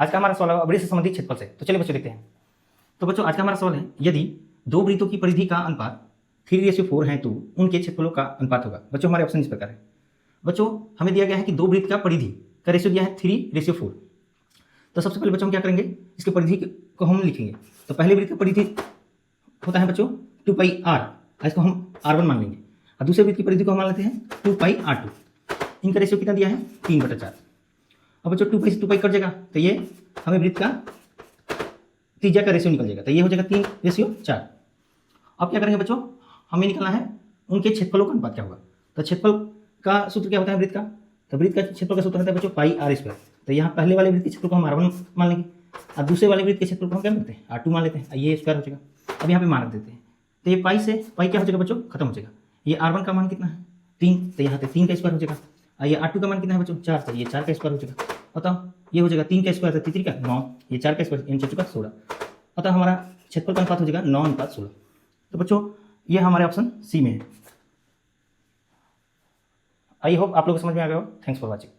आज का हमारा सवाल वृत्त से संबंधित क्षेत्रफल से। तो चलिए बच्चों देखते हैं। तो बच्चों आज का हमारा सवाल है, यदि दो वृत्तों की परिधि का अनुपात 3:4 है तो उनके क्षेत्रफलों का अनुपात होगा। बच्चों हमारे ऑप्शन इस प्रकार है। बच्चों हमें दिया गया है कि दो वृत्त का परिधि का रेशियो दिया है 3:4। तो सबसे पहले बच्चों हम क्या करेंगे, इसके परिधि को हम लिखेंगे। तो पहले वृत्त का परिधि होता है बच्चों 2πr, इसको हम r1 मान लेंगे, और दूसरे वृत्त की परिधि को हम मान लेते हैं 2πr2। इनका रेशियो कितना दिया है 3/4। अब बच्चों 2π से 2π कट जाएगा तो ये हमें वृत्त का त्रिज्या का रेशियो निकल जाएगा, तो ये हो जाएगा 3:4। अब क्या करेंगे बच्चों, हमें निकलना है उनके क्षेत्रफलों का अनुपात क्या होगा। तो क्षेत्रफल का सूत्र क्या होता है वृत्त का, तो वृत्त का क्षेत्रफल का सूत्र होता है बच्चों πr²। तो यहाँ पहले वाले वृत्त के क्षेत्रफल को हम r1 मान लेंगे और दूसरे वाले वृत्त के क्षेत्रफल को हम क्या करते हैं r2 मान लेते हैं, ये स्क्वायर हो जाएगा। अब यहाँ पे मान रख देते हैं, तो ये पाई से पाई क्या हो जाएगा बच्चों, खत्म हो जाएगा। ये r1 का मान कितना है 3, तो यहाँ पे 3 का स्क्वायर हो जाएगा। और ये r2 का मान कितना है बच्चों 4, तो ये 4 का स्क्वायर हो जाएगा। बताओ ये हो जाएगा 3 का स्क्वायर, 3 का 9, ये 4 का स्क्वायर 4 का 16। अतः हमारा क्षेत्रफल का अनुपात हो जाएगा 9:16। तो बच्चों ये हमारे ऑप्शन सी में है। आई होप आप लोगों को समझ में आ गया हो। Thanks for watching.